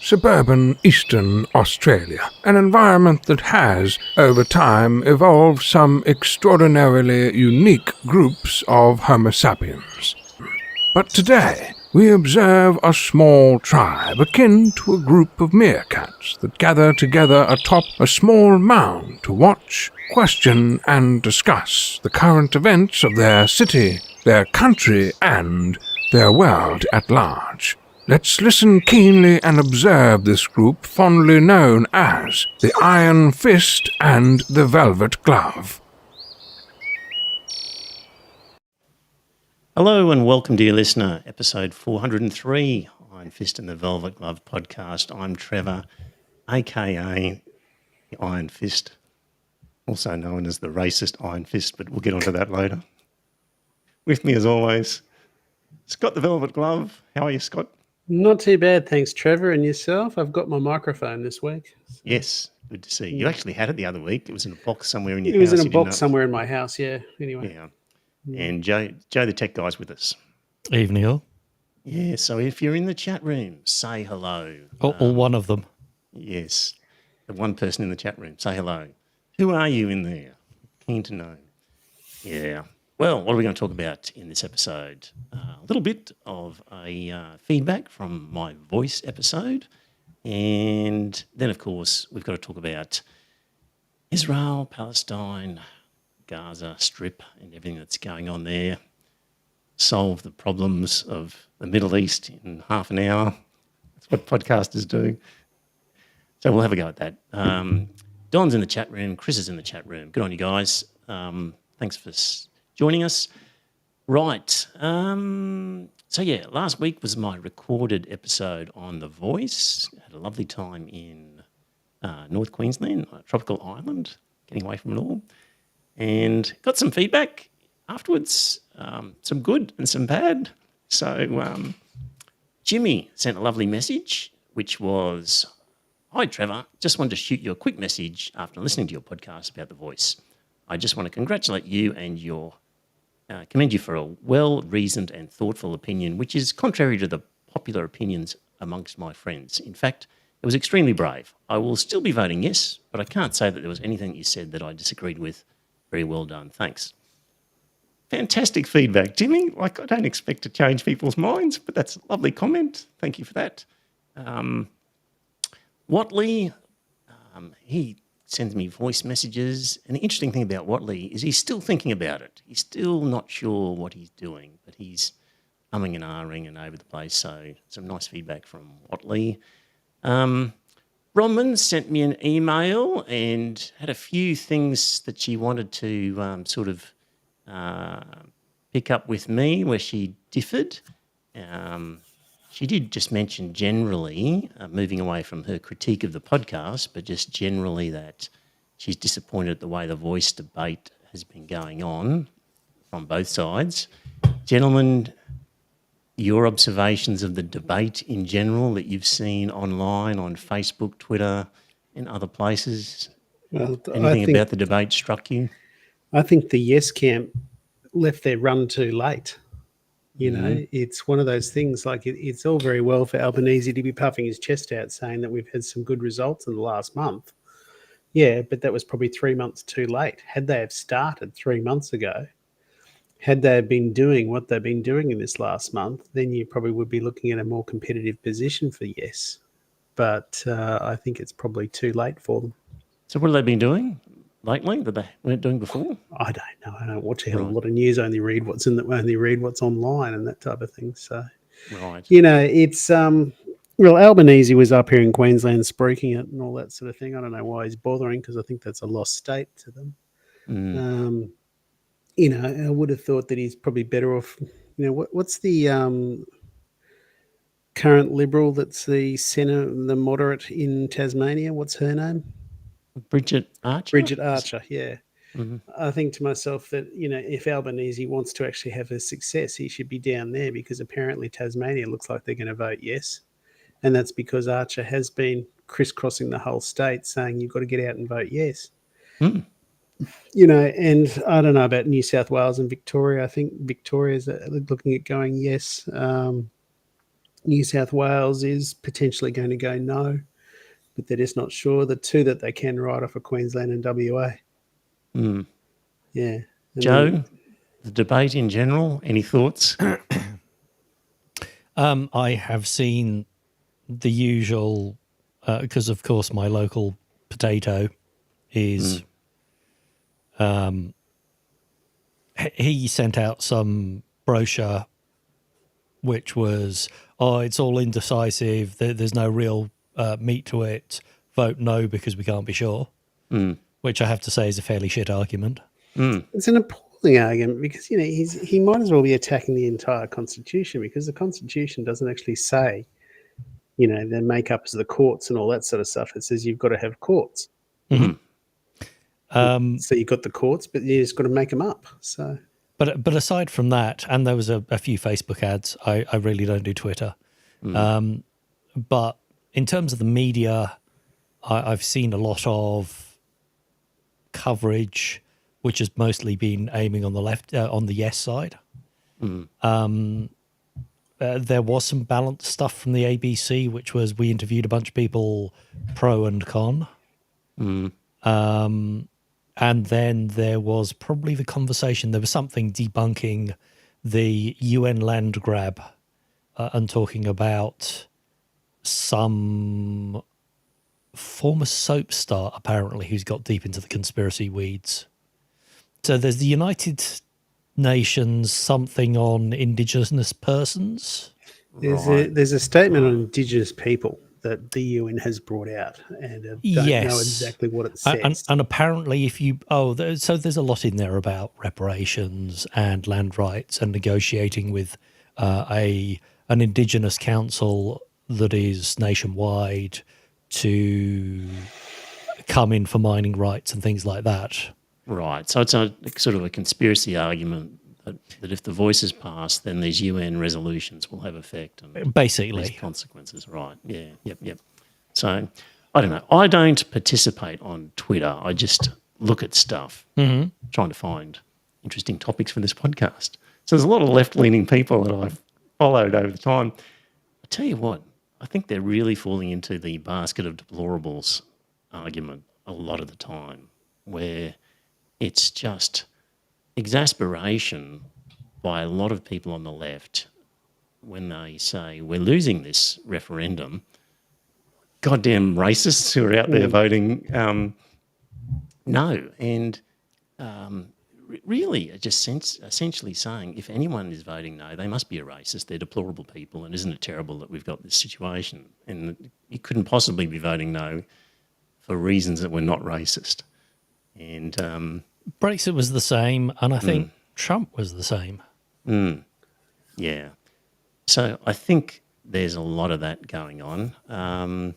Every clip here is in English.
suburban eastern Australia, an environment that has, over time, evolved some extraordinarily unique groups of Homo sapiens. But today, we observe a small tribe akin to a group of meerkats that gather together atop a small mound to watch, question, and discuss the current events of their city, their country, and their world at large. Let's listen keenly and observe this group fondly known as the Iron Fist and the Velvet Glove. Hello and welcome, dear listener, episode 403, Iron Fist and the Velvet Glove podcast. I'm Trevor, aka the Iron Fist, also known as the racist Iron Fist, but we'll get onto that later. With me, as always, Scott the Velvet Glove. How are you, Scott? Not too bad, thanks, Trevor. And yourself? I've got my microphone this week. So. Yes, good to see you. You actually had it the other week. It was in a box somewhere in your house. It was in a box somewhere in my house, yeah. Anyway. Yeah. And Joe the tech guy's with us. Evening all. Yeah, so if you're in the chat room, say hello. All one of them. Yes, the one person in the chat room, say hello. Who are you in there? Keen to know. Yeah. Well, what are we going to talk about in this episode? A little bit of a feedback from my voice episode. And then, of course, we've got to talk about Israel, Palestine, Gaza Strip and everything that's going on there. Solve the problems of the Middle East in half an hour. That's what podcasters do. So we'll have a go at that. Don's in the chat room. Chris is in the chat room. Good on you guys. Thanks for joining us. Right. So, yeah, last week was my recorded episode on The Voice. Had a lovely time in North Queensland, a tropical island, getting away from it all. And got some feedback afterwards, some good and some bad. So Jimmy sent a lovely message, which was, "Hi, Trevor. Just wanted to shoot you a quick message after listening to your podcast about The Voice. I just want to congratulate you and commend you for a well-reasoned and thoughtful opinion, which is contrary to the popular opinions amongst my friends. In fact, it was extremely brave. I will still be voting yes, but I can't say that there was anything you said that I disagreed with. Very well done. Thanks." Fantastic feedback, Jimmy. Like, I don't expect to change people's minds, but that's a lovely comment. Thank you for that. Watley, he sends me voice messages. And the interesting thing about Watley is he's still thinking about it. He's still not sure what he's doing, but he's umming and ahhing and over the place. So some nice feedback from Watley. Bronwyn sent me an email and had a few things that she wanted to pick up with me where she differed. She did just mention generally, moving away from her critique of the podcast, but just generally that she's disappointed at the way the voice debate has been going on from both sides. Gentlemen, your observations of the debate in general that you've seen online on Facebook, Twitter, and other places. Well, anything about the debate struck you? I think the yes camp left their run too late. You know, it's one of those things, like it's all very well for Albanese to be puffing his chest out saying that we've had some good results in the last month. Yeah, but that was probably 3 months too late. Had they have started 3 months ago, had they been doing what they've been doing in this last month, then you probably would be looking at a more competitive position for yes. But I think it's probably too late for them. So what have they been doing lately that they weren't doing before? I don't know. I don't watch a hell of a lot of news. Only read what's online and that type of thing. So, right. You know, it's well, Albanese was up here in Queensland spruiking it and all that sort of thing. I don't know why he's bothering, because I think that's a lost state to them. You know, I would have thought that he's probably better off. You know, what's the current Liberal that's the moderate in Tasmania? What's her name? Bridget Archer? Bridget Archer, yeah. Mm-hmm. I think to myself that, you know, if Albanese wants to actually have a success, he should be down there, because apparently Tasmania looks like they're going to vote yes. And that's because Archer has been crisscrossing the whole state saying you've got to get out and vote yes. You know, and I don't know about New South Wales and Victoria. I think Victoria's looking at going yes. New South Wales is potentially going to go no, but they're just not sure. The two that they can write off are Queensland and WA. Mm. Yeah. And Joe, the debate in general, any thoughts? I have seen the usual, because of course my local potato is. He sent out some brochure, which was, "Oh, it's all indecisive. There's no real meat to it. Vote no because we can't be sure." Which I have to say is a fairly shit argument. It's an appalling argument because he might as well be attacking the entire Constitution, because the Constitution doesn't actually say, the makeup of the courts and all that sort of stuff. It says you've got to have courts. So you've got the courts, but you just got to make them up. So, but aside from that, and there was a few Facebook ads. I really don't do Twitter, but in terms of the media, I've seen a lot of coverage, which has mostly been aiming on the left, on the yes side. There was some balanced stuff from the ABC, which was we interviewed a bunch of people pro and con. And then there was probably the conversation. There was something debunking the UN land grab and talking about some former soap star, apparently, who's got deep into the conspiracy weeds. So there's the United Nations something on Indigenous persons. there's a statement on Indigenous people that the UN has brought out, and don't know exactly what it says. And apparently, so there's a lot in there about reparations and land rights and negotiating with an Indigenous council that is nationwide to come in for mining rights and things like that. Right. So it's a sort of a conspiracy argument that if the voices pass, then these UN resolutions will have effect and basically these consequences. Right. Yeah. Yep. So I don't know. I don't participate on Twitter. I just look at stuff, trying to find interesting topics for this podcast. So there's a lot of left-leaning people that I've followed over the time. I tell you what, I think they're really falling into the basket of deplorables argument a lot of the time, where it's just exasperation by a lot of people on the left when they say we're losing this referendum. Goddamn racists who are out there voting no. And really just essentially saying if anyone is voting no, they must be a racist. They're deplorable people, and isn't it terrible that we've got this situation? And you couldn't possibly be voting no for reasons that were not racist. And Brexit was the same, and I think Trump was the same. Yeah. So I think there's a lot of that going on.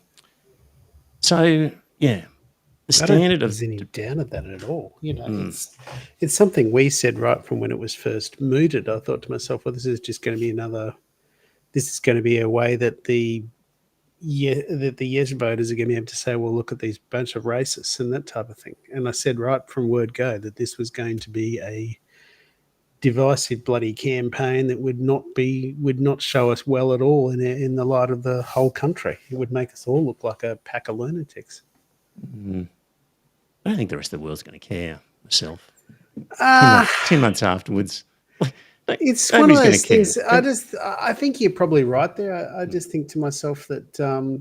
So, yeah, the standard of... there's any doubt of that at all. It's something we said right from when it was first mooted. I thought to myself, well, this is going to be a way that the yes voters are going to be able to say, well, look at these bunch of racists and that type of thing. And I said right from word go that this was going to be a divisive bloody campaign that would not show us well at all in the light of the whole country. It would make us all look like a pack of lunatics. I don't think the rest of the world's going to care myself. 10 months afterwards. It's one of those things. I think you're probably right there. I just think to myself that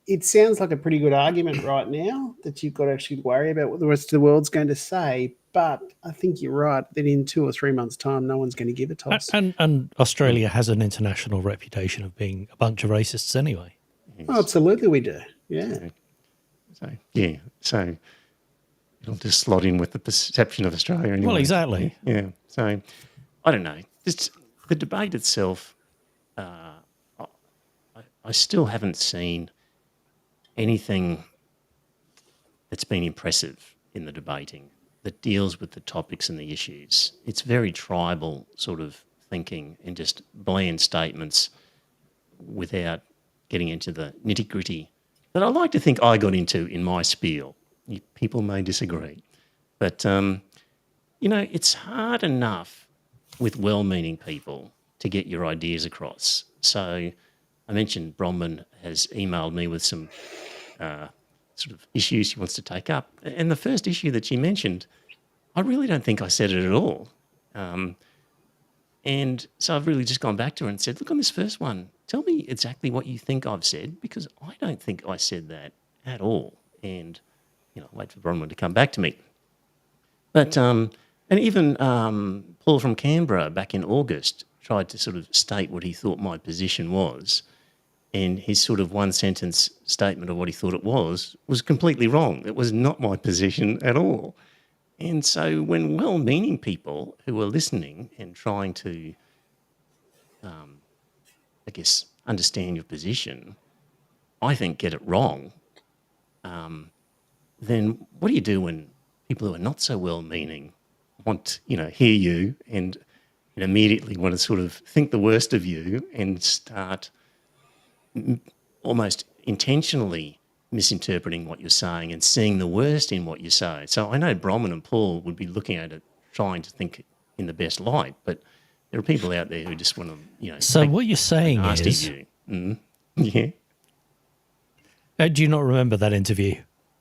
it sounds like a pretty good argument right now that you've got to actually worry about what the rest of the world's going to say. But I think you're right that in 2 or 3 months' time, no one's going to give a toss. And Australia has an international reputation of being a bunch of racists anyway. Yes. Oh, absolutely we do. Yeah. So it'll just slot in with the perception of Australia anyway. Well, exactly. Yeah. So I don't know. Just the debate itself, I still haven't seen anything that's been impressive in the debating that deals with the topics and the issues. It's very tribal sort of thinking and just bland statements without getting into the nitty-gritty that I like to think I got into in my spiel. People may disagree. But, it's hard enough with well-meaning people to get your ideas across. So I mentioned Bronwyn has emailed me with some sort of issues she wants to take up. And the first issue that she mentioned, I really don't think I said it at all. And so I've really just gone back to her and said, look, on this first one, tell me exactly what you think I've said, because I don't think I said that at all. And, wait for Bronwyn to come back to me. But, and even Paul from Canberra back in August tried to sort of state what he thought my position was. And his sort of one-sentence statement of what he thought it was completely wrong. It was not my position at all. And so when well-meaning people who are listening and trying to, I guess, understand your position, I think get it wrong, then what do you do when people who are not so well-meaning want, hear you and immediately want to sort of think the worst of you and start almost intentionally misinterpreting what you're saying and seeing the worst in what you say. So I know Bronwyn and Paul would be looking at it trying to think in the best light, but there are people out there who just want to, So take what you're saying a nasty is, view. Yeah. do you not remember that interview?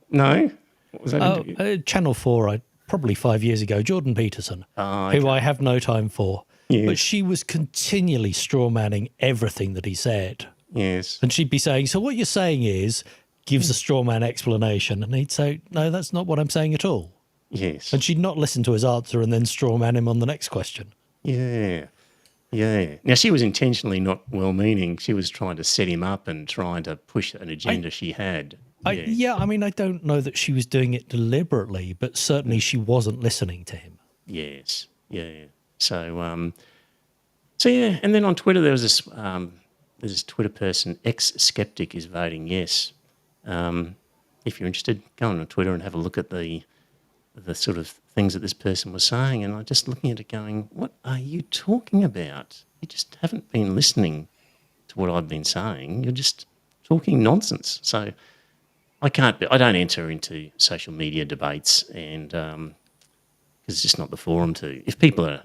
No? What was that interview? Channel 4, probably 5 years ago, Jordan Peterson, who I have no time for. Yes. But she was continually strawmanning everything that he said. Yes. And she'd be saying, so what you're saying is, gives a straw man explanation. And he'd say, no, that's not what I'm saying at all. Yes. And she'd not listen to his answer and then straw man him on the next question. Yeah. Yeah. Now, she was intentionally not well-meaning. She was trying to set him up and trying to push an agenda she had. I mean, I don't know that she was doing it deliberately, but certainly she wasn't listening to him. Yes. Yeah. So, yeah. And then on Twitter, there was this Twitter person, ex-skeptic, is voting yes. If you're interested, go on Twitter and have a look at the sort of things that this person was saying. And I'm just looking at it going, what are you talking about? You just haven't been listening to what I've been saying. You're just talking nonsense. So I don't enter into social media debates and because it's just not the forum to. If people are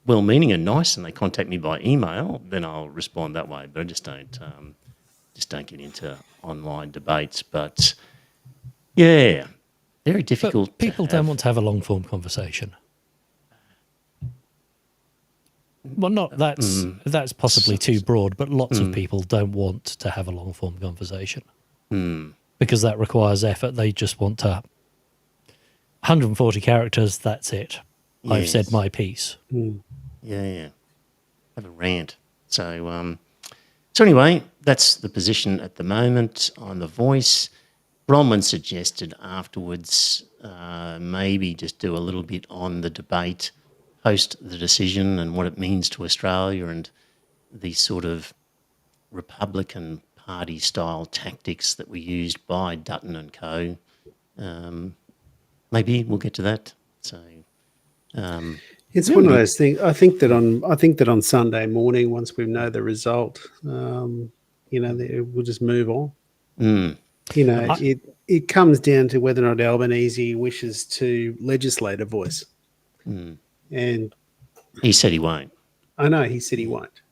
well-meaning and nice and they contact me by email, then I'll respond that way. But I just don't get into online debates. But yeah, very difficult. But people don't want to have a long-form conversation. Well, not that's possibly too broad, but lots of people don't want to have a long-form conversation because that requires effort. They just want to 140 characters. That's it. Yes. I've said my piece. Yeah, have a rant. So anyway, that's the position at the moment on The Voice. Bronwyn suggested afterwards maybe just do a little bit on the debate, post the decision and what it means to Australia and the sort of Republican Party style tactics that were used by Dutton and co. Maybe we'll get to that. So it's one of those things. I think that on Sunday morning, once we know the result, we'll just move on. It comes down to whether or not Albanese wishes to legislate a voice. And he said he won't. I know he said he won't.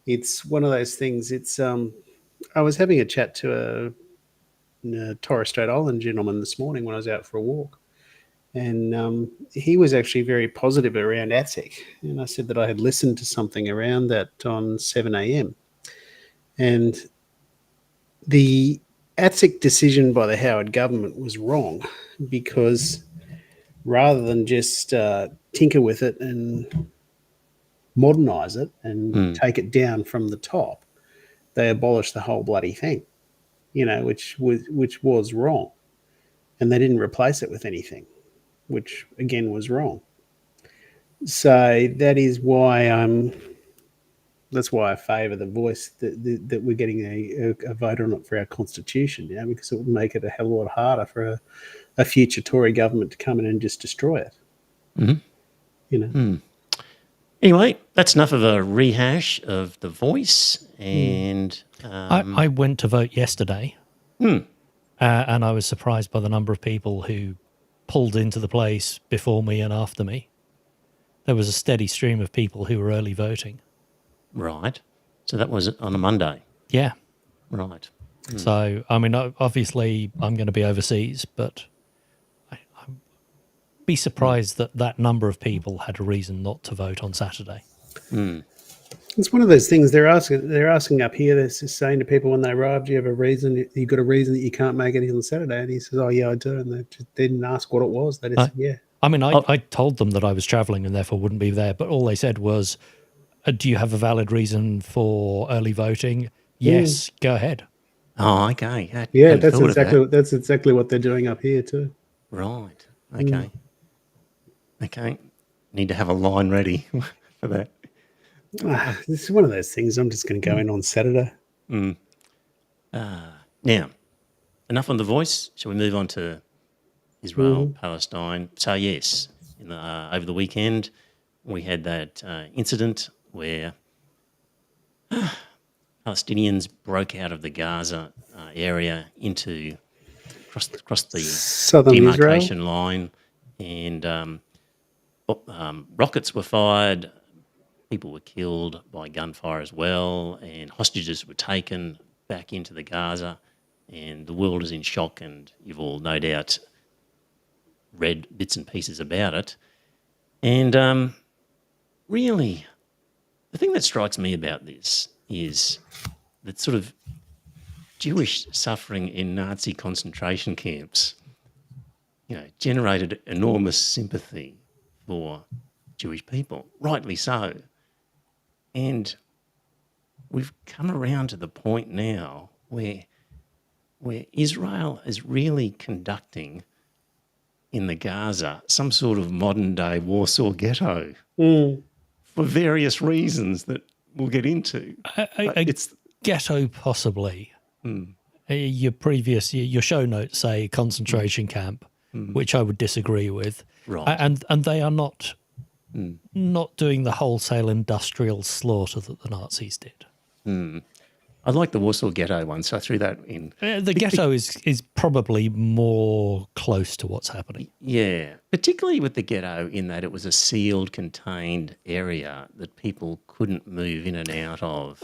It's one of those things. It's I was having a chat to a Torres Strait Island gentleman this morning when I was out for a walk. And he was actually very positive around ATSEC. And I said that I had listened to something around that on 7 a.m. And the ATSEC decision by the Howard government was wrong because rather than just tinker with it and modernise it and take it down from the top, they abolished the whole bloody thing, which was wrong. And they didn't replace it with anything, which again was wrong. So that is why I favour the voice that we're getting a vote on it for our constitution, because it would make it a hell of a lot harder for a future Tory government to come in and just destroy it. Anyway, that's enough of a rehash of The Voice. And I went to vote yesterday, and I was surprised by the number of people who pulled into the place before me and after me. There was a steady stream of people who were early voting. Right. So that was on a Monday, Yeah. right? So, I mean, obviously, I'm going to be overseas, but I'd be surprised that that number of people had a reason not to vote on Saturday. It's one of those things they're asking up here. They're just saying to people when they arrive, "Do you have a reason? You got a reason that you can't make it on Saturday?" And he says, "Oh yeah, I do." And they didn't ask what it was. They just said, "Yeah." I mean, Oh. I told them that I was traveling and therefore wouldn't be there, but all they said was, do you have a valid reason for early voting? Yes, go ahead. Oh, okay. Yeah, Hadn't thought of that. that's exactly what they're doing up here too. Right. Okay. Okay. Need to have a line ready for that. This is one of those things. I'm just going to go in on Saturday. Now, enough on The Voice. Shall we move on to Israel, Palestine? So, yes, over the weekend, we had that incident where Palestinians broke out of the Gaza area across the Southern demarcation Israel. line, and rockets were fired. People were killed by gunfire as well, and hostages were taken back into the Gaza, and the world is in shock, and you've all no doubt read bits and pieces about it. And really, the thing that strikes me about this is that sort of Jewish suffering in Nazi concentration camps, generated enormous sympathy for Jewish people, rightly so. And we've come around to the point now where Israel is really conducting in the Gaza some sort of modern-day Warsaw ghetto for various reasons that we'll get into. It's ghetto, possibly. Your show notes say concentration camp, which I would disagree with. Right. And they are not doing the wholesale industrial slaughter that the Nazis did. I like the Warsaw Ghetto one, so I threw that in. The ghetto is probably more close to what's happening. Yeah, particularly with the ghetto in that it was a sealed, contained area that people couldn't move in and out of.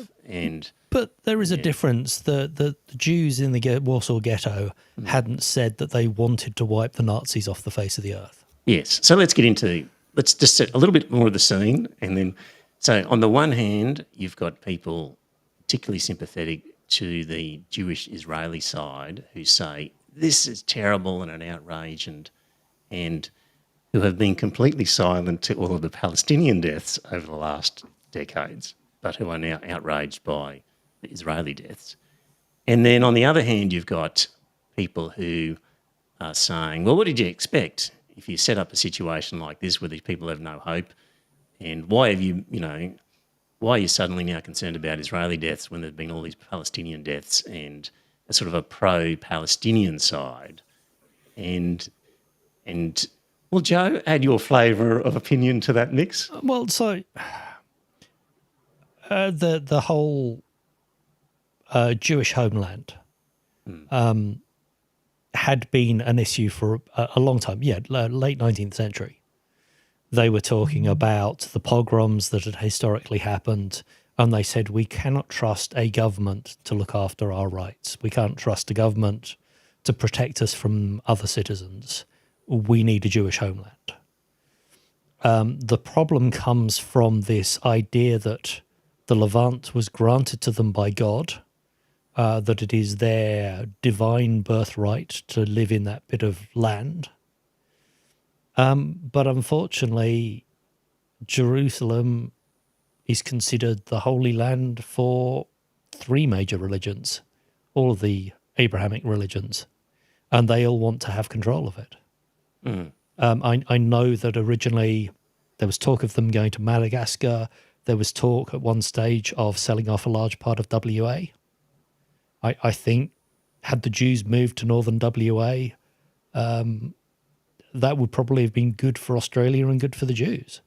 But there is a difference. The Jews in the Warsaw Ghetto hadn't said that they wanted to wipe the Nazis off the face of the earth. Yes, so let's just set a little bit more of the scene. And then, so on the one hand, you've got people particularly sympathetic to the Jewish Israeli side who say this is terrible and an outrage, and who have been completely silent to all of the Palestinian deaths over the last decades, but who are now outraged by the Israeli deaths. And then on the other hand, you've got people who are saying, well, what did you expect if you set up a situation like this where these people have no hope? And why are you suddenly now concerned about Israeli deaths when there's been all these Palestinian deaths, and a sort of a pro-Palestinian side? And well, Joe, add your flavour of opinion to that mix. Well, so the whole Jewish homeland had been an issue for a long time. Yeah, late 19th century. They were talking about the pogroms that had historically happened, and they said, we cannot trust a government to look after our rights. We can't trust a government to protect us from other citizens. We need a Jewish homeland. The problem comes from this idea that the Levant was granted to them by God, that it is their divine birthright to live in that bit of land. But unfortunately, Jerusalem is considered the Holy Land for three major religions, all of the Abrahamic religions, and they all want to have control of it. I know that originally there was talk of them going to Madagascar. There was talk at one stage of selling off a large part of WA. I think had the Jews moved to northern WA, that would probably have been good for Australia and good for the Jews.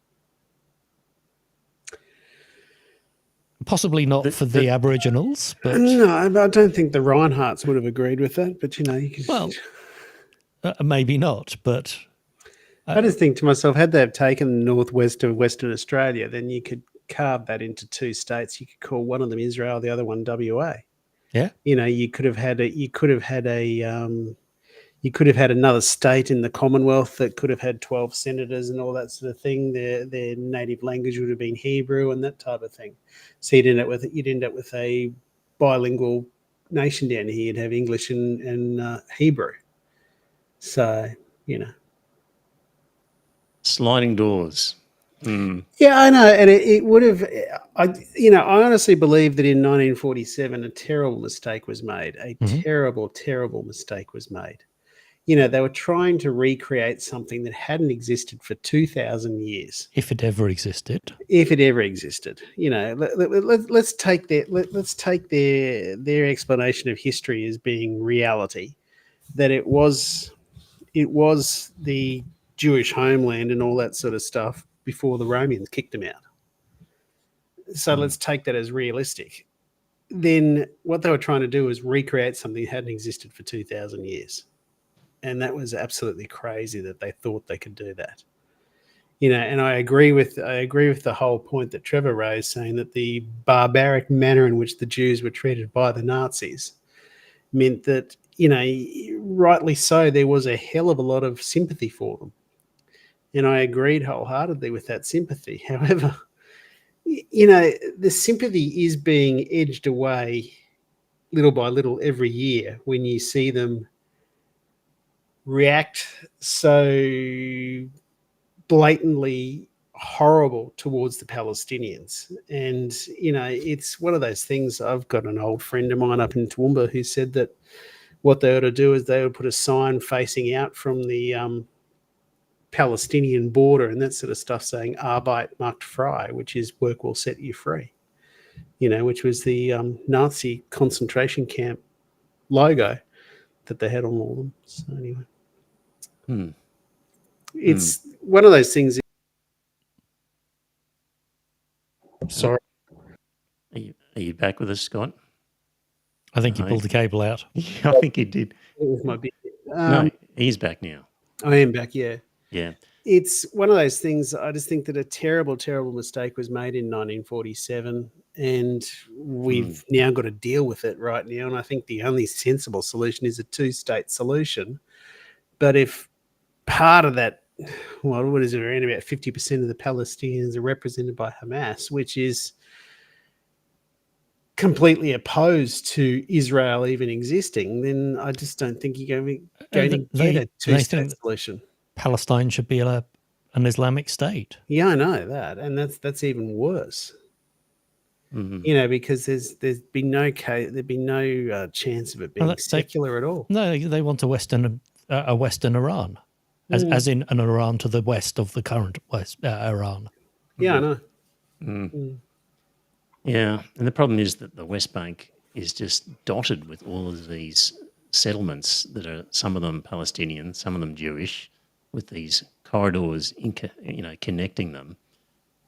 Possibly not for the Aboriginals, but... No, I don't think the Reinhardts would have agreed with that, but, you could... Well, maybe not, but... I just think to myself, had they have taken the northwest of Western Australia, then you could carved that into two states, you could call one of them Israel, the other one WA. Yeah. You could have had another state in the Commonwealth that could have had 12 senators and all that sort of thing. Their native language would have been Hebrew and that type of thing. So you'd end up with a bilingual nation down here. You'd have English and Hebrew. So, Sliding doors. Yeah, I know, and it would have. I honestly believe that in 1947 a terrible mistake was made. A terrible, terrible mistake was made. They were trying to recreate something that hadn't existed for 2,000 years, If it ever existed. if it ever existed. Let's take their explanation of history as being reality, that it was the Jewish homeland and all that sort of stuff before the Romans kicked them out. So let's take that as realistic. Then what they were trying to do was recreate something that hadn't existed for 2,000 years. And that was absolutely crazy that they thought they could do that. And I agree with the whole point that Trevor raised, saying that the barbaric manner in which the Jews were treated by the Nazis meant that, rightly so, there was a hell of a lot of sympathy for them. And I agreed wholeheartedly with that sympathy. However, the sympathy is being edged away little by little every year when you see them react so blatantly horrible towards the Palestinians. And, it's one of those things. I've got an old friend of mine up in Toowoomba who said that what they ought to do is they would put a sign facing out from the Palestinian border and that sort of stuff saying Arbeit macht frei, which is work will set you free, which was the Nazi concentration camp logo that they had on all of them. So anyway, it's one of those things. Sorry. Are you back with us, Scott? I think you pulled the cable out. Yeah, I think he did. It was my bit. No, he's back now. I am back, yeah. Yeah. It's one of those things. I just think that a terrible, terrible mistake was made in 1947, and we've now got to deal with it right now. And I think the only sensible solution is a two-state solution. But if part of that, what is it, around about 50% of the Palestinians are represented by Hamas, which is completely opposed to Israel even existing, then I just don't think you're going to get a two-state solution. Palestine should be an Islamic state. Yeah, I know that, and that's even worse. Because there'd be no chance of it being secular at all. No, they want a Western Iran, as in an Iran to the west of the current Iran. Yeah, I know. Yeah, and the problem is that the West Bank is just dotted with all of these settlements that are, some of them Palestinian, some of them Jewish, with these corridors, connecting them.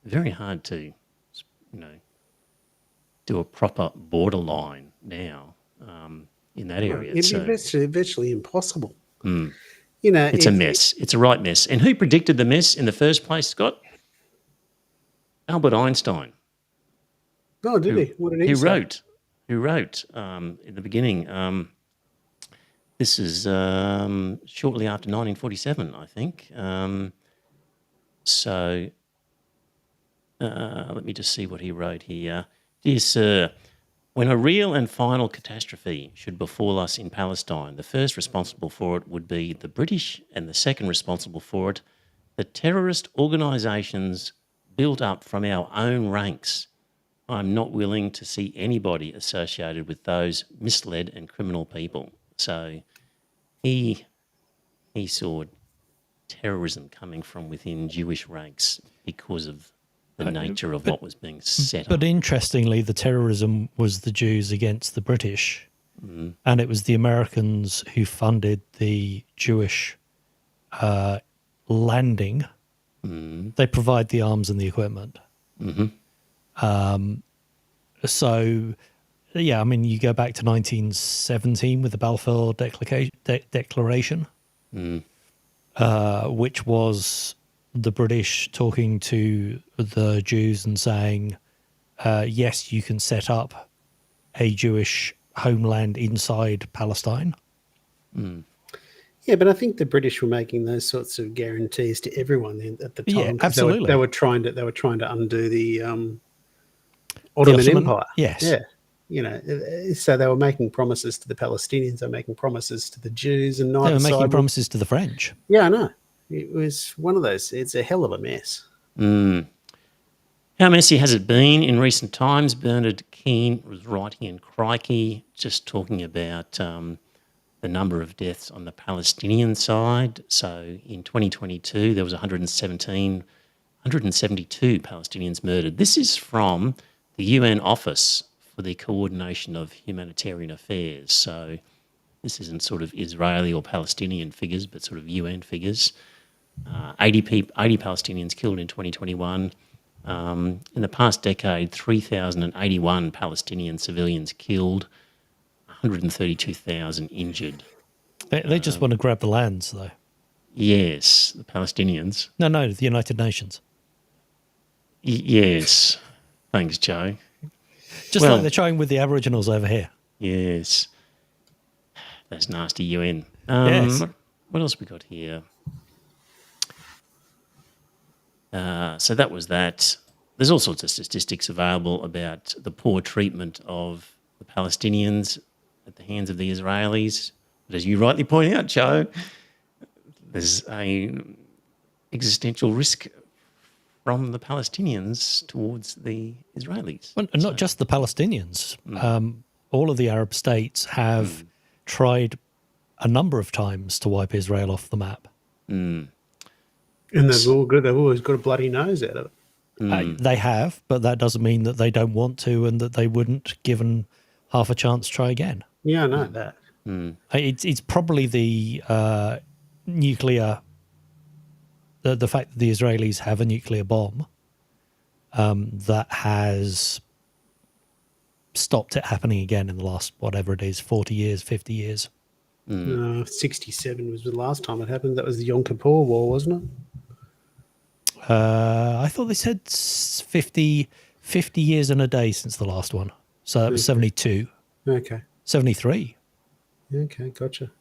Very hard to, do a proper borderline now in that area. It's virtually impossible. It's a mess. It's a right mess. And who predicted the mess in the first place, Scott? Albert Einstein. Oh, did he? What did he say? Who wrote in the beginning, this is shortly after 1947, I think. Let me just see what he wrote here. Dear Sir, when a real and final catastrophe should befall us in Palestine, the first responsible for it would be the British, and the second responsible for it, the terrorist organisations built up from our own ranks. I'm not willing to see anybody associated with those misled and criminal people. So he saw terrorism coming from within Jewish ranks because of the nature of what was being set up. But interestingly, the terrorism was the Jews against the British, and it was the Americans who funded the Jewish landing. They provide the arms and the equipment. So, yeah, I mean, you go back to 1917 with the Balfour Declaration, which was the British talking to the Jews and saying, yes, you can set up a Jewish homeland inside Palestine. Yeah, but I think the British were making those sorts of guarantees to everyone at the Yeah, time. 'Cause absolutely. They were trying to undo the Ottoman Empire. Yes. Yeah. So they were making promises to the Palestinians, they were making promises to the Jews, and They neither were making side. promises to the French. Yeah, I know. It was one of those. It's a hell of a mess. How messy has it been in recent times? Bernard Keane was writing in Crikey, just talking about the number of deaths on the Palestinian side. So in 2022, there was 172 Palestinians murdered. This is from the UN Office for the Coordination of Humanitarian Affairs. So this isn't sort of Israeli or Palestinian figures, but sort of UN figures. 80 Palestinians killed in 2021. In the past decade, 3,081 Palestinian civilians killed, 132,000 injured. They just want to grab the lands, though. Yes, the Palestinians. No, the United Nations. Yes. Thanks, Joe. Just like they're trying with the Aboriginals over here. Yes. That's nasty UN. Yes. What else we got here? So that was that. There's all sorts of statistics available about the poor treatment of the Palestinians at the hands of the Israelis. But as you rightly point out, Joe, there's a existential risk from the Palestinians towards the Israelis. Well, and not just the Palestinians. All of the Arab states have tried a number of times to wipe Israel off the map. And they've always got a bloody nose out of it. They have, but that doesn't mean that they don't want to and that they wouldn't, given half a chance, try again. Yeah, I know that. It's probably the nuclear, the fact that the Israelis have a nuclear bomb that has stopped it happening again in the last, whatever it is, 40 years, 50 years. 67 was the last time it happened. That was the Yom Kippur War, wasn't it? I thought they said 50 years and a day since the last one. So that was 72. Okay. 73. Okay, gotcha.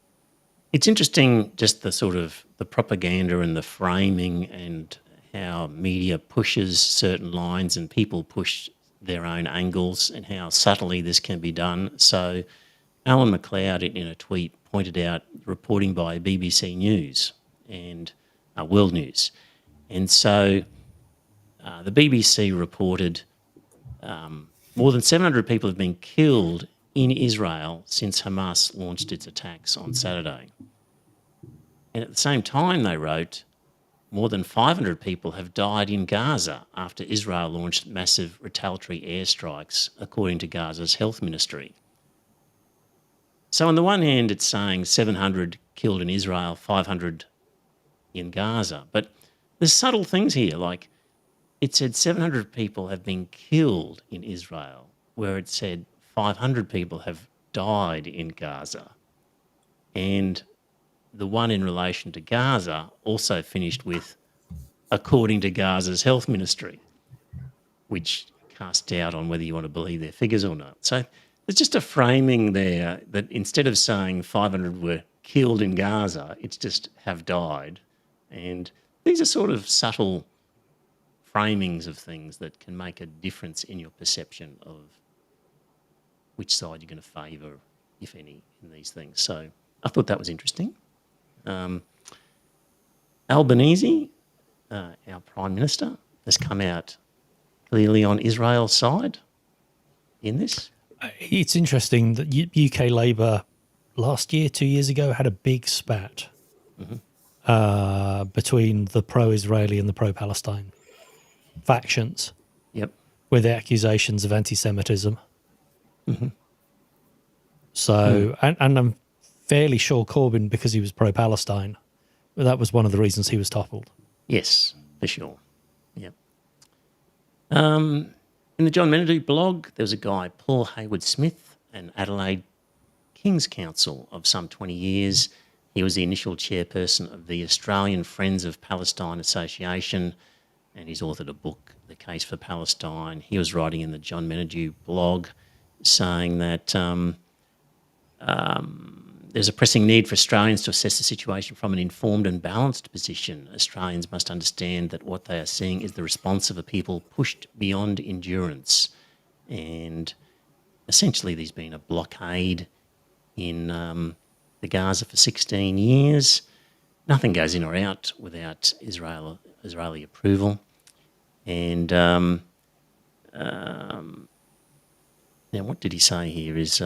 It's interesting just the sort of the propaganda and the framing and how media pushes certain lines and people push their own angles and how subtly this can be done. So Alan McLeod in a tweet pointed out reporting by BBC News and World News. And so the BBC reported more than 700 people have been killed in Israel since Hamas launched its attacks on Saturday. And at the same time, they wrote, more than 500 people have died in Gaza after Israel launched massive retaliatory airstrikes, according to Gaza's health ministry. So on the one hand, it's saying 700 killed in Israel, 500 in Gaza. But there's subtle things here, like it said 700 people have been killed in Israel, where it said 500 people have died in Gaza. And the one in relation to Gaza also finished with, according to Gaza's health ministry, which casts doubt on whether you want to believe their figures or not. So there's just a framing there that instead of saying 500 were killed in Gaza, it's just have died. And these are sort of subtle framings of things that can make a difference in your perception of which side you're going to favour, if any, in these things. So I thought that was interesting. Albanese, our Prime Minister, has come out clearly on Israel's side in this. It's interesting that UK Labour last year, 2 years ago, had a big spat between the pro-Israeli and the pro-Palestine factions. Yep. With the accusations of anti-Semitism. So, and I'm fairly sure Corbyn, because he was pro-Palestine, that was one of the reasons he was toppled. Yes, for sure. Yep. In the John Menadue blog, there was a guy, Paul Hayward Smith, an Adelaide King's Counsel of some 20 years. He was the initial chairperson of the Australian Friends of Palestine Association, and he's authored a book, The Case for Palestine. He was writing in the John Menadue blog saying that there's a pressing need for Australians to assess the situation from an informed and balanced position. Australians must understand that what they are seeing is the response of a people pushed beyond endurance. And essentially there's been a blockade in the Gaza for 16 years. Nothing goes in or out without Israeli approval. And now what did he say here is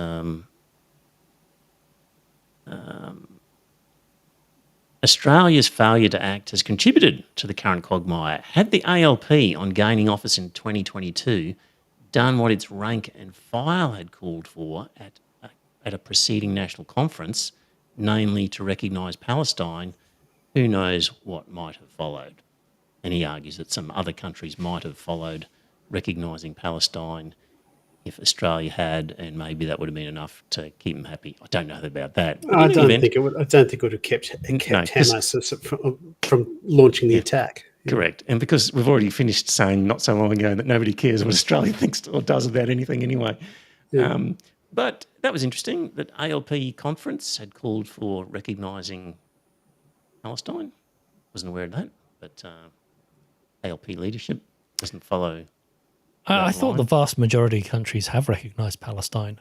Australia's failure to act has contributed to the current quagmire. Had the ALP, on gaining office in 2022, done what its rank and file had called for at a preceding national conference, namely to recognise Palestine, who knows what might have followed. And he argues that some other countries might have followed recognising Palestine if Australia had, and maybe that would have been enough to keep them happy. I don't know about that. I don't think it would have kept Hamas from launching the attack. Correct. And because we've already finished saying not so long ago that nobody cares what Australia thinks or does about anything anyway. Yeah. But that was interesting that ALP conference had called for recognising Palestine. Wasn't aware of that, but ALP leadership doesn't follow. I thought the vast majority of countries have recognised Palestine.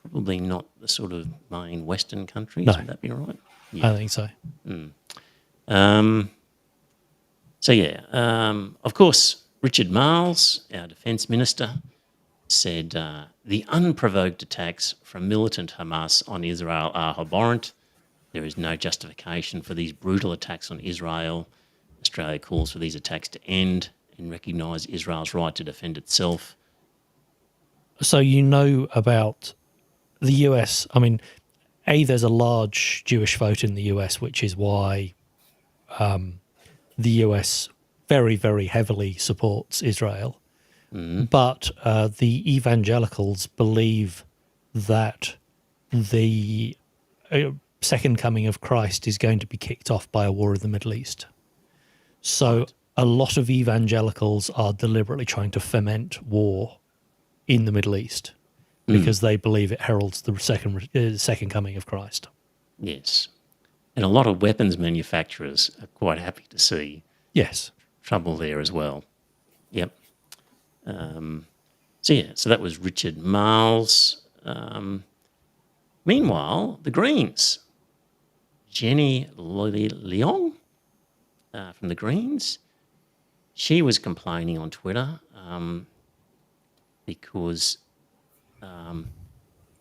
Probably not the sort of main Western countries. No. Would that be right? I think so. Of course, Richard Marles, our Defence Minister, said the unprovoked attacks from militant Hamas on Israel are abhorrent. There is no justification for these brutal attacks on Israel. Australia calls for these attacks to end and recognise Israel's right to defend itself. So you know about the US. I mean, there's a large Jewish vote in the US, which is why the US very, very heavily supports Israel. But the evangelicals believe that the second coming of Christ is going to be kicked off by a war in the Middle East. So a lot of evangelicals are deliberately trying to foment war in the Middle East because they believe it heralds the second coming of Christ. Yes. And a lot of weapons manufacturers are quite happy to see trouble there as well. Yep. So that was Richard Marles. Meanwhile, the Greens, Jenny Leong from the Greens, she was complaining on Twitter because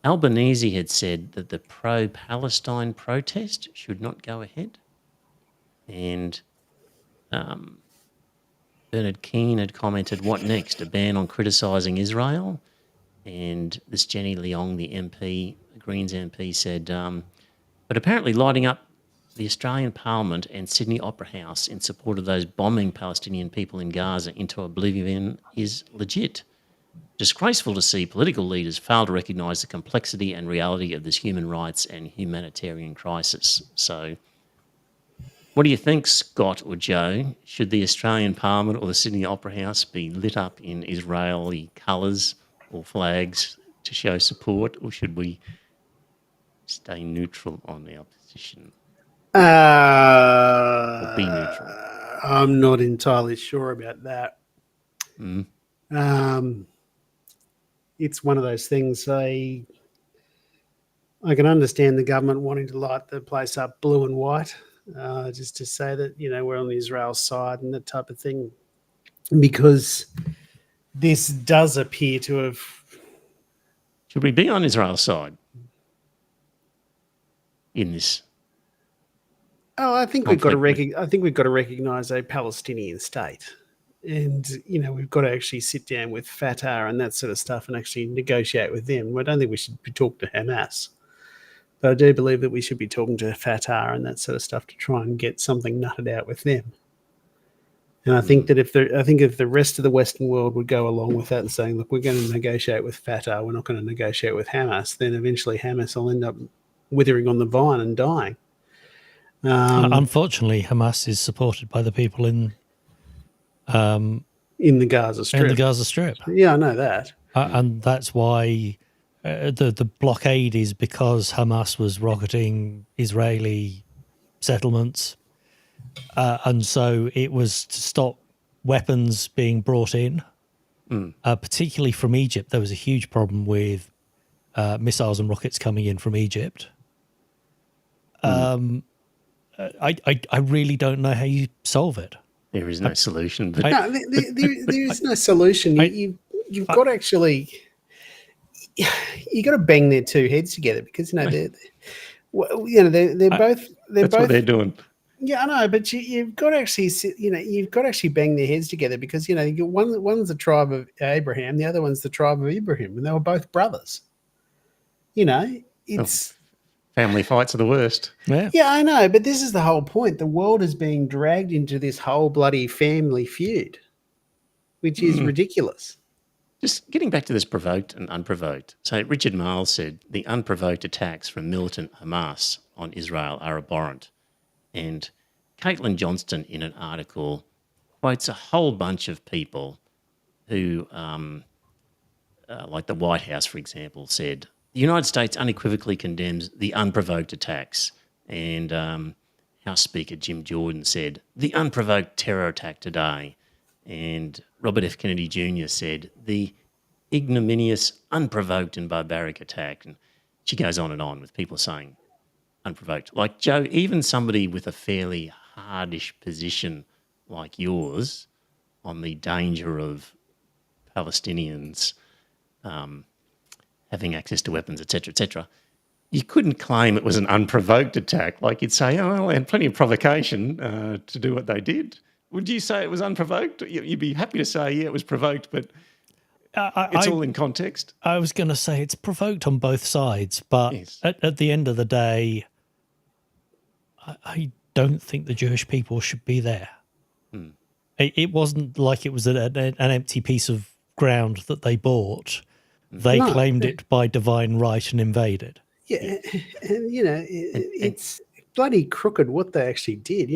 Albanese had said that the pro-Palestine protest should not go ahead. And Bernard Keane had commented, what next? A ban on criticising Israel? And this Jenny Leong, the MP, Greens MP, said, but apparently lighting up the Australian Parliament and Sydney Opera House in support of those bombing Palestinian people in Gaza into oblivion is legit. Disgraceful to see political leaders fail to recognise the complexity and reality of this human rights and humanitarian crisis. So what do you think, Scott or Joe? Should the Australian Parliament or the Sydney Opera House be lit up in Israeli colours or flags to show support, or should we stay neutral on our position? Or be neutral? I'm not entirely sure about that. It's one of those things. I can understand the government wanting to light the place up blue and white, just to say that, we're on the Israel side and that type of thing, because this does appear to have... Should we be on Israel's side in this? Oh, I think we've got to recognise a Palestinian state, and we've got to actually sit down with Fatah and that sort of stuff and actually negotiate with them. I don't think we should be talking to Hamas, but I do believe that we should be talking to Fatah and that sort of stuff to try and get something nutted out with them. And I think that if the rest of the Western world would go along with that and saying, look, we're going to negotiate with Fatah, we're not going to negotiate with Hamas, then eventually Hamas will end up withering on the vine and dying. Unfortunately, Hamas is supported by the people in In the Gaza Strip. the Gaza Strip, Yeah, I know that. and that's why the blockade is because Hamas was rocketing Israeli settlements, and so it was to stop weapons being brought in, particularly from Egypt. There was a huge problem with missiles and rockets coming in from Egypt. I really don't know how you solve it. There is no solution. But No, there is no solution. You've got to actually, you got to bang their two heads together because they're both that's what they're doing. Yeah, I know, but you've got to actually you've got to actually bang their heads together because one's the tribe of Abraham, the other one's the tribe of Ibrahim, and they were both brothers. It's. Family fights are the worst. Yeah, I know, but this is the whole point. The world is being dragged into this whole bloody family feud, which is ridiculous. Just getting back to this provoked and unprovoked. So Richard Marles said the unprovoked attacks from militant Hamas on Israel are abhorrent. And Caitlin Johnston in an article quotes a whole bunch of people who, like the White House, for example, said, the United States unequivocally condemns the unprovoked attacks. And House Speaker Jim Jordan said, the unprovoked terror attack today. And Robert F. Kennedy Jr. said, the ignominious, unprovoked and barbaric attack. And she goes on with people saying unprovoked. Like, Joe, even somebody with a fairly hardish position like yours on the danger of Palestinians having access to weapons, etc., you couldn't claim it was an unprovoked attack. Like you'd say, oh, well, they had plenty of provocation to do what they did. Would you say it was unprovoked? You'd be happy to say, yeah, it was provoked, but it's all in context. I was going to say it's provoked on both sides, but Yes. at the end of the day, I don't think the Jewish people should be there. It wasn't like it was an empty piece of ground that they bought. They claimed it by divine right and invaded. Yeah, and it's bloody crooked what they actually did.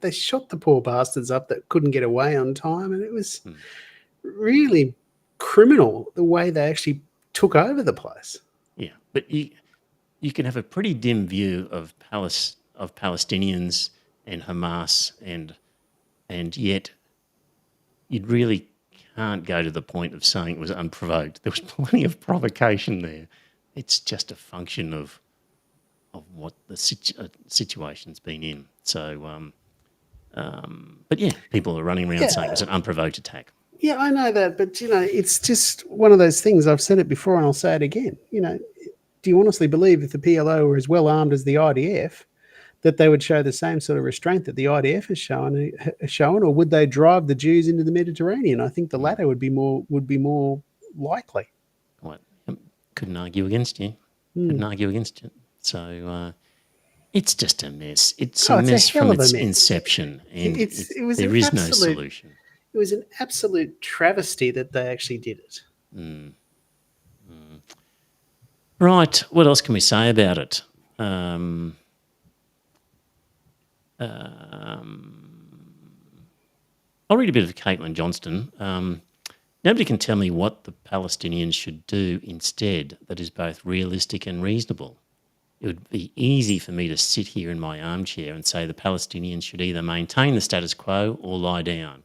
They shot the poor bastards up that couldn't get away on time, and it was really criminal the way they actually took over the place. Yeah, but you can have a pretty dim view of Palestinians and Hamas, and yet you really can't go to the point of saying it was unprovoked. There was plenty of provocation there. It's just a function of what the situation's been in. So, but yeah, people are running around saying it was an unprovoked attack. Yeah, I know that, but it's just one of those things. I've said it before, and I'll say it again. Do you honestly believe if the PLO were as well armed as the IDF, that they would show the same sort of restraint that the IDF has shown, or would they drive the Jews into the Mediterranean? I think the latter would be more likely. Well, couldn't argue against you. Couldn't argue against it. So it's just a mess. It's a mess from its inception, and there is no solution. It was an absolute travesty that they actually did it. Right. What else can we say about it? I'll read a bit of Caitlin Johnston. Nobody can tell me what the Palestinians should do instead that is both realistic and reasonable. It would be easy for me to sit here in my armchair and say the Palestinians should either maintain the status quo or lie down,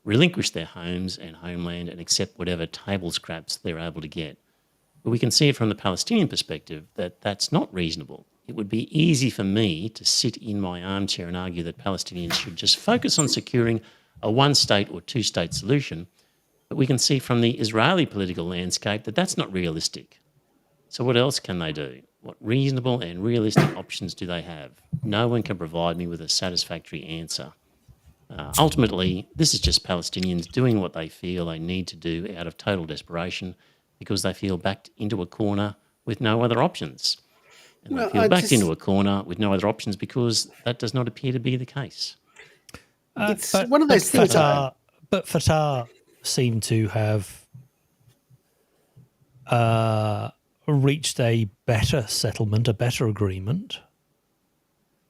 relinquish their homes and homeland and accept whatever table scraps they're able to get. But we can see it from the Palestinian perspective that that's not reasonable. It would be easy for me to sit in my armchair and argue that Palestinians should just focus on securing a one-state or two-state solution, but we can see from the Israeli political landscape that that's not realistic. So what else can they do? What reasonable and realistic options do they have? No one can provide me with a satisfactory answer. Ultimately, this is just Palestinians doing what they feel they need to do out of total desperation because they feel backed into a corner with no other options. And they feel backed into a corner with no other options because that does not appear to be the case. It's one of those things. But Fatah seem to have reached a better settlement, a better agreement.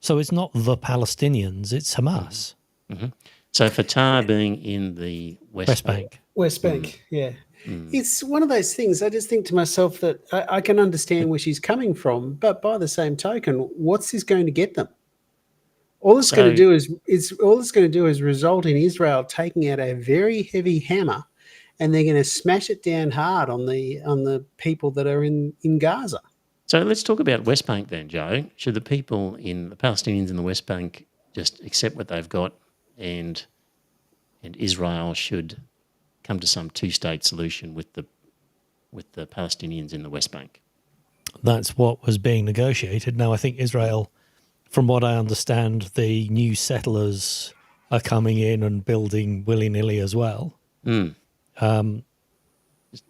So it's not the Palestinians, it's Hamas. So Fatah being in the West Bank. West Bank, yeah. It's one of those things. I just think to myself that I can understand where she's coming from, but by the same token, what's this going to get them? All it's going to do is result in Israel taking out a very heavy hammer, and they're going to smash it down hard on the people that are in Gaza. So let's talk about West Bank then, Joe. Should the Palestinians in the West Bank just accept what they've got, and Israel should come to some two-state solution with the Palestinians in the West Bank? That's what was being negotiated. Now, I think Israel, from what I understand, the new settlers are coming in and building willy-nilly as well. It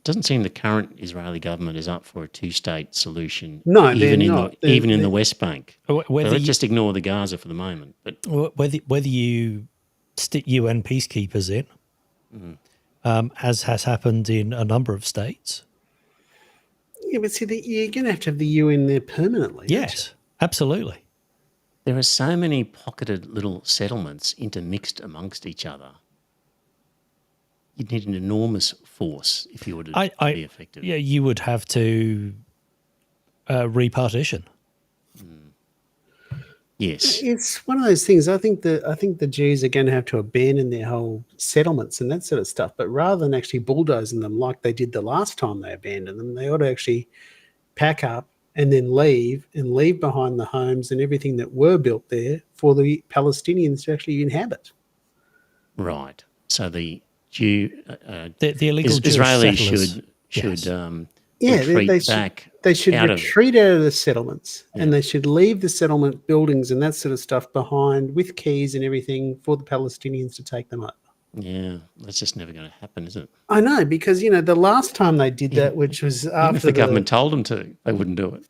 doesn't seem the current Israeli government is up for a two-state solution. No, even they're in not. even in the West Bank. So Whether let's you, just ignore the Gaza for the moment. But whether you stick UN peacekeepers in, as has happened in a number of states. Yeah, but see, you're going to have the UN there permanently. Yes, absolutely. there are so many pocketed little settlements intermixed amongst each other. You'd need an enormous force if you were to be effective. Yeah, you would have to repartition. Yes. It's one of those things. I think the Jews are going to have to abandon their whole settlements and that sort of stuff. But rather than actually bulldozing them like they did the last time they abandoned them, they ought to actually pack up and then leave behind the homes and everything that were built there for the Palestinians to actually inhabit. Right. So the Jew, The illegal Jewish Israelis settlers. should Yes. retreat back. They should out retreat out of the settlements and they should leave the settlement buildings and that sort of stuff behind with keys and everything for the Palestinians to take them over. Yeah, that's just never going to happen, is it? I know, because, the last time they did that, which was Even after if the government told them to, they wouldn't do it.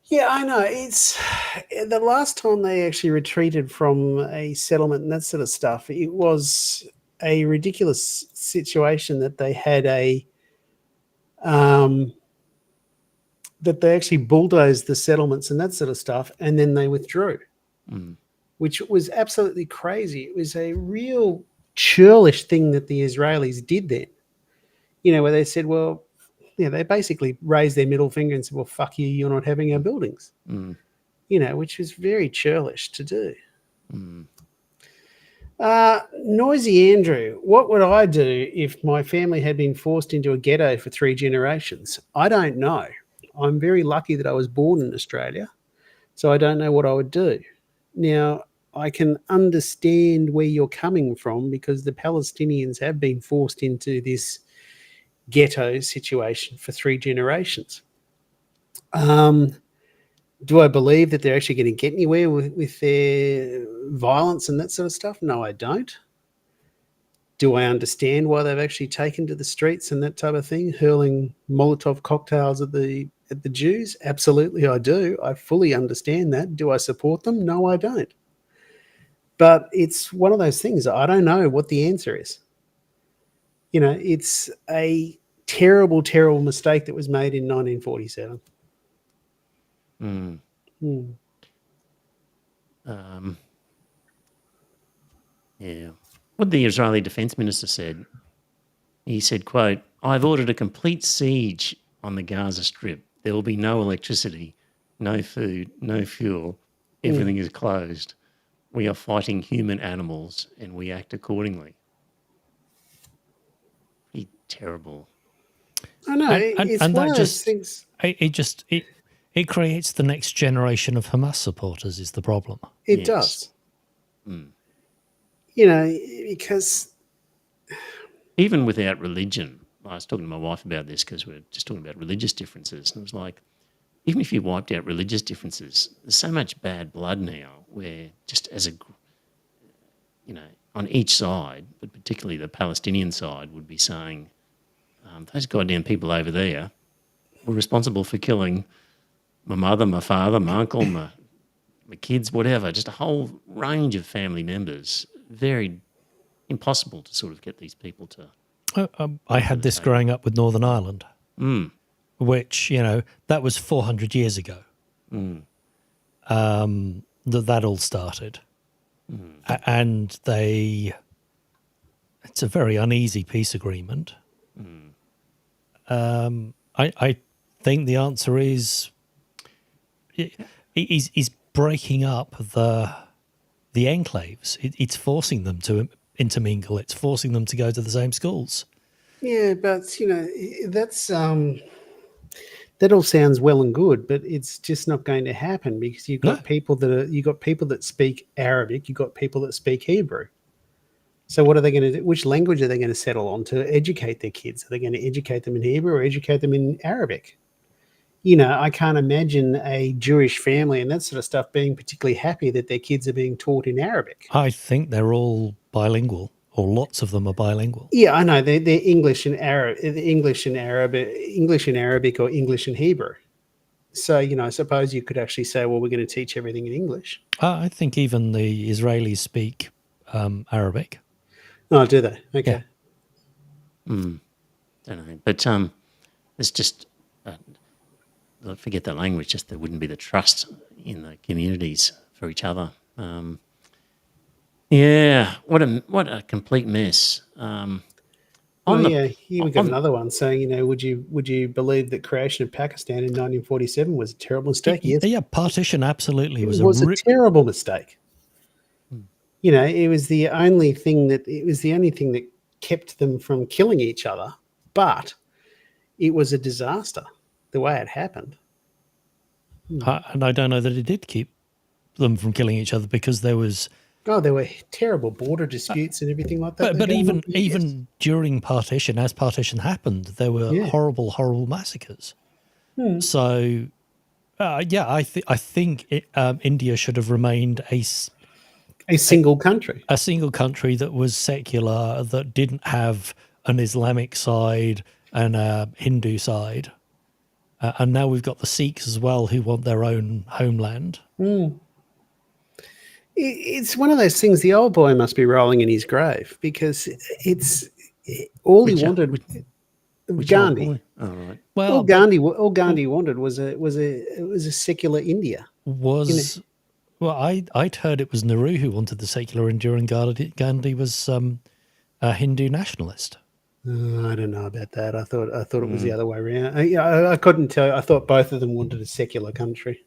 Yeah, I know. It's the last time they actually retreated from a settlement and that sort of stuff. It was a ridiculous situation that they had that they actually bulldozed the settlements and that sort of stuff, and then they withdrew, which was absolutely crazy. It was a real churlish thing that the Israelis did then, where they said, well, they basically raised their middle finger and said, well, fuck you, you're not having our buildings, which was very churlish to do. Noisy Andrew, what would I do if my family had been forced into a ghetto for 3 generations? I don't know. I'm very lucky that I was born in Australia, so I don't know what I would do. Now, I can understand where you're coming from because the Palestinians have been forced into this ghetto situation for 3 generations. Do I believe that they're actually going to get anywhere with their violence and that sort of stuff? No, I don't. Do I understand why they've actually taken to the streets and that type of thing, hurling Molotov cocktails at the Jews? Absolutely, I do. I fully understand that. Do I support them? No, I don't. But it's one of those things. I don't know what the answer is. It's a terrible, terrible mistake that was made in 1947. Yeah. What the Israeli defense minister said, he said, quote, "I've ordered a complete siege on the Gaza Strip. There will be no electricity, no food, no fuel. Everything is closed. We are fighting human animals and we act accordingly." Pretty terrible. I know. It's and one that of those things. It creates the next generation of Hamas supporters is the problem. It Yes. does. Because Even without religion, I was talking to my wife about this because we're just talking about religious differences. And it was like, even if you wiped out religious differences, there's so much bad blood now where just on each side, but particularly the Palestinian side would be saying, those goddamn people over there were responsible for killing my mother, my father, my uncle, my kids, whatever, just a whole range of family members. Very impossible to sort of get these people to... I had this growing up with Northern Ireland. which, that was 400 years ago. That all started. And it's a very uneasy peace agreement. I think the answer is he's breaking up the enclaves. It's forcing them to intermingle. It's forcing them to go to the same schools. Yeah, but that's that all sounds well and good, but it's just not going to happen because you've got people that speak Arabic, you've got people that speak Hebrew. So what are they going to do? Which language are they going to settle on to educate their kids? Are they going to educate them in Hebrew or educate them in Arabic? I can't imagine a Jewish family and that sort of stuff being particularly happy that their kids are being taught in Arabic. I think they're all bilingual, or lots of them are bilingual. Yeah, I know they're English and Arab, English and Arabic, or English and Hebrew. So I suppose you could actually say, well, we're going to teach everything in English. I think even the Israelis speak Arabic. Oh, do they? Okay. Don't know, but it's just forget the language. Just there wouldn't be the trust in the communities for each other. Yeah, what a complete mess. Here we got another one saying, would you believe that creation of Pakistan in 1947 was a terrible mistake? Yes. Yeah, partition absolutely was a terrible mistake. It was the only thing that kept them from killing each other, but it was a disaster the way it happened. And I don't know that it did keep them from killing each other because there was... there were terrible border disputes and everything like that. But even during partition, as partition happened, there were horrible, horrible massacres. So, I think India should have remained a single country. A single country that was secular, that didn't have an Islamic side and a Hindu side. And now we've got the Sikhs as well who want their own homeland. It's one of those things. The old boy must be rolling in his grave because it's all he wanted. Gandhi. Oh, right. Well, all Gandhi wanted was a secular India. Well, I'd heard it was Nehru who wanted the secular India, and Gandhi was a Hindu nationalist. I don't know about that. I thought it was the other way around. I couldn't tell. I thought both of them wanted a secular country.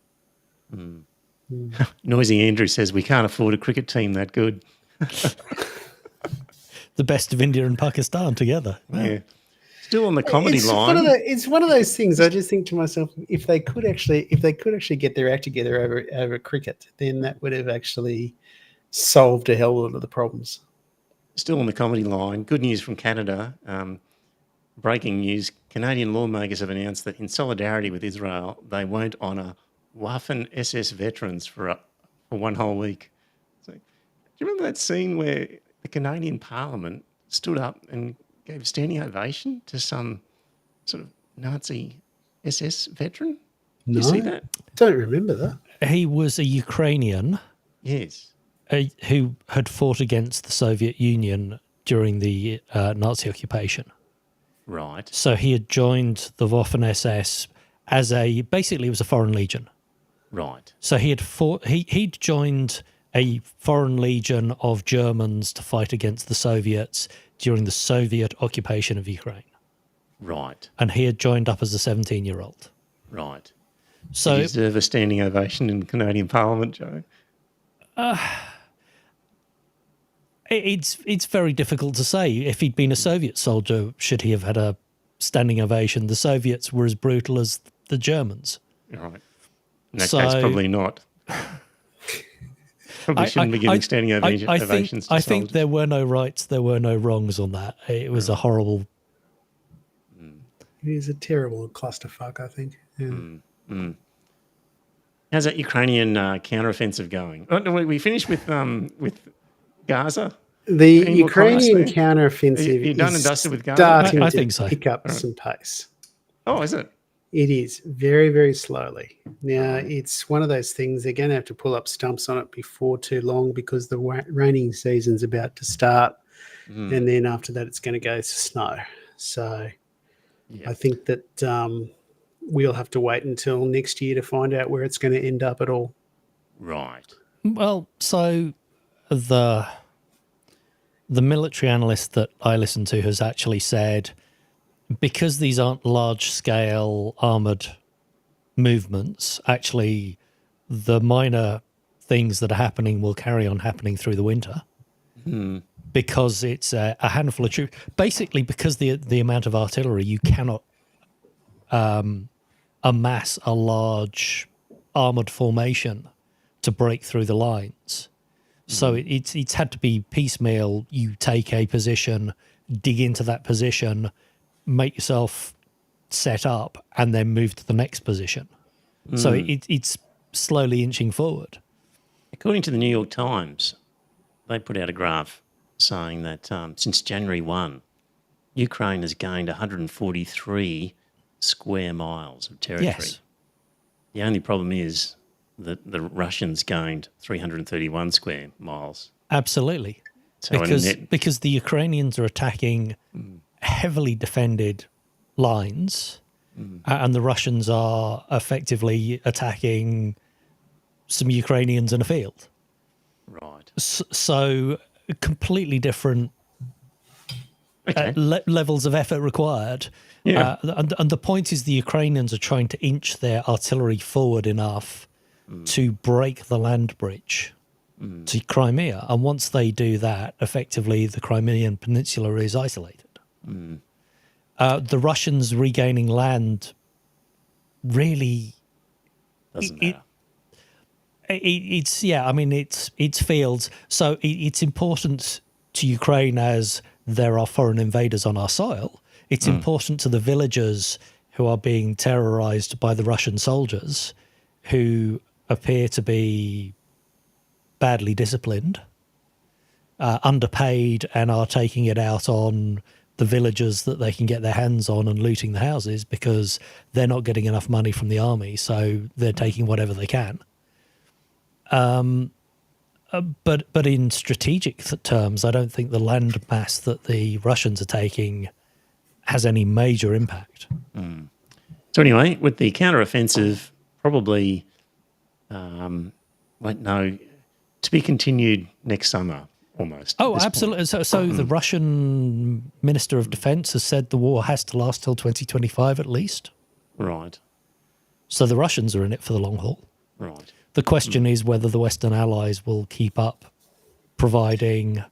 Noisy Andrew says we can't afford a cricket team that good. The best of India and Pakistan together. Wow. Yeah. Still on the comedy line. It's one of those things. I just think to myself, if they could actually get their act together over cricket, then that would have actually solved a hell of a lot of the problems. Still on the comedy line. Good news from Canada. Breaking news. Canadian lawmakers have announced that in solidarity with Israel, they won't honour Waffen SS veterans for one whole week. So, do you remember that scene where the Canadian Parliament stood up and gave a standing ovation to some sort of Nazi SS veteran? Did you see that? Don't remember that. He was a Ukrainian. Yes. Who had fought against the Soviet Union during the Nazi occupation. Right. So he had joined the Waffen SS basically it was a foreign legion. Right. So he'd joined a foreign legion of Germans to fight against the Soviets during the Soviet occupation of Ukraine. Right. And he had joined up as a 17-year-old. Right. So did he deserve a standing ovation in Canadian Parliament, Joe? It's very difficult to say. If he'd been a Soviet soldier, should he have had a standing ovation? The Soviets were as brutal as the Germans. Right. In that case, probably not. Probably shouldn't be giving standing ovations to I think there were no rights, there were no wrongs on that. It was a horrible... It is a terrible clusterfuck, I think. Yeah. How's that Ukrainian counteroffensive going? Oh, no, we finished with Gaza. The Ukrainian counteroffensive you done and dusted with Gaza? Starting I think to so. pick up some pace. Oh, is it? It is very, very slowly. Now, it's one of those things, they're going to have to pull up stumps on it before too long because the raining season's about to start. And then after that, it's going to go to snow. So I think that we'll have to wait until next year to find out where it's going to end up at all. Right. Well, so the military analyst that I listen to has actually said, because these aren't large-scale armoured movements, actually the minor things that are happening will carry on happening through the winter. Because it's a handful of troops. Basically, because the amount of artillery, you cannot amass a large armoured formation to break through the lines. So it's had to be piecemeal. You take a position, dig into that position, make yourself set up, and then move to the next position. So it's slowly inching forward. According to the New York Times, they put out a graph saying that since January 1, Ukraine has gained 143 square miles of territory. Yes. The only problem is that the Russians gained 331 square miles. Absolutely. So Because the Ukrainians are attacking heavily defended lines, and the Russians are effectively attacking some Ukrainians in a field. Right. So completely different Okay. levels of effort required. Yeah. And the point is the Ukrainians are trying to inch their artillery forward enough to break the land bridge to Crimea. And once they do that, effectively the Crimean Peninsula is isolated. The Russians regaining land really... Doesn't matter. It's fields. So it's important to Ukraine as there are foreign invaders on our soil. It's important to the villagers who are being terrorized by the Russian soldiers, who appear to be badly disciplined, underpaid, and are taking it out on the villagers that they can get their hands on and looting the houses because they're not getting enough money from the army, so they're taking whatever they can. But in strategic terms, I don't think the land mass that the Russians are taking has any major impact. So anyway, with the counter-offensive, probably, to be continued next summer, almost. Oh, absolutely. So the Russian Minister of Defense has said the war has to last till 2025 at least. Right. So the Russians are in it for the long haul. Right. The question is whether the Western allies will keep up providing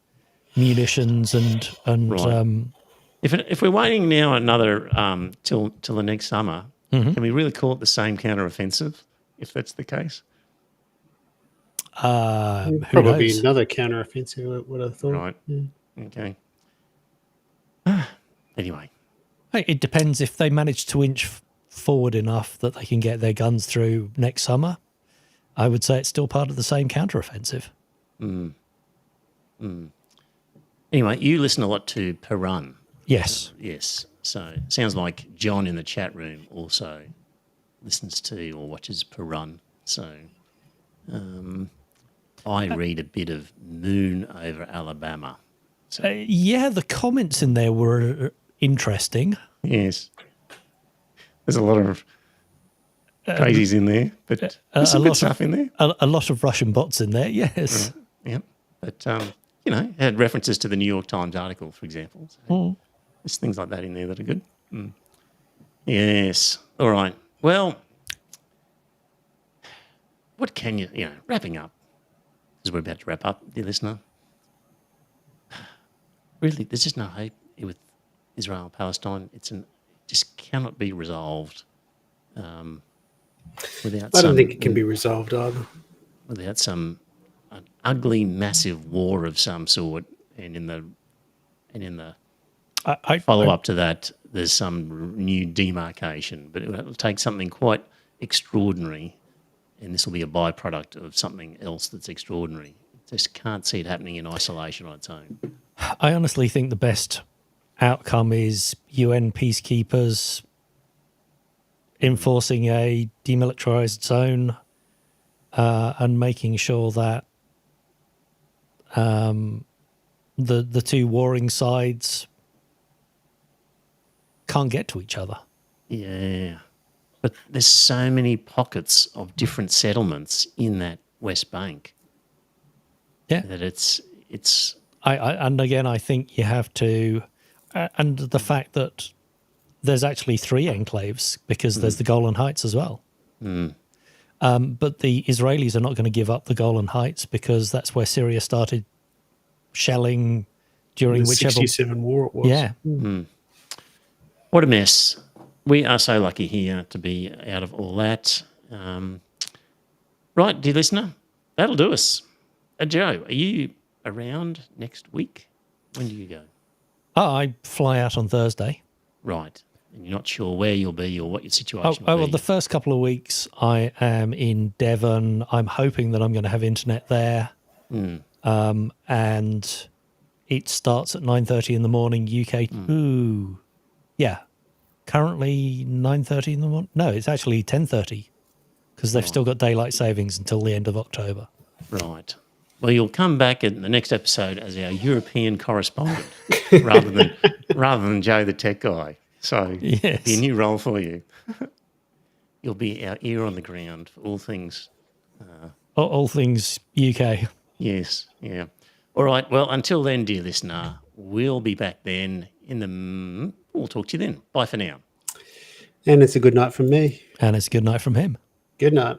munitions and Right. If we're waiting now another till the next summer, can we really call it the same counter-offensive? If that's the case, who Probably knows? another counter-offensive, I would have thought. right? Yeah. Okay. Anyway, Hey, it depends if they manage to inch forward enough that they can get their guns through next summer. I would say it's still part of the same counteroffensive. anyway, you listen a lot to Perun. Yes. Yes. So it sounds like John in the chat room also listens to or watches Perun. So I read a bit of Moon over Alabama. So, Yeah, the comments in there were interesting. yes. There's a lot of crazies in there, but there's some a good lot stuff in there. A lot of Russian bots in there, yes. Yep. But, it had references to the New York Times article, for example. So there's things like that in there that are good. Yes. All right. Well, what can you, wrapping up, because we're about to wrap up, dear listener. Really, there's just no hope with Israel and Palestine. It just cannot be resolved without I don't think it can be resolved either. without an ugly, massive war of some sort, and in the I follow up to that, there's some new demarcation. But it will take something quite extraordinary, and this will be a byproduct of something else that's extraordinary. Just can't see it happening in isolation on its own. I honestly think the best outcome is UN peacekeepers enforcing a demilitarized zone and making sure that the two warring sides can't get to each other. Yeah. But there's so many pockets of different settlements in that West Bank Yeah. that it's And again, I think you have to, and the fact that there's actually 3 enclaves because there's the Golan Heights as well. But the Israelis are not going to give up the Golan Heights because that's where Syria started shelling during the whichever. 67 war it was. Yeah. what a mess. We are so lucky here to be out of all that. Right, dear listener, that'll do us. Joe, are you around next week? When do you go? I fly out on Thursday. Right. And you're not sure where you'll be or what your situation will Well, be. the first couple of weeks I am in Devon. I'm hoping that I'm going to have internet there. And it starts at 9:30 in the morning UK. Ooh, yeah. Currently 9:30 in the morning. No, it's actually 10:30 because they've still got daylight savings until the end of October. Right. Well, you'll come back in the next episode as our European correspondent rather than Joe the tech guy. So Yes. it'll be a new role for you. You'll be our ear on the ground for all things. All things UK. Yes, yeah. All right. Well, until then, dear listener, we'll be back then. We'll talk to you then. Bye for now. And it's a good night from me. And it's a good night from him. Good night.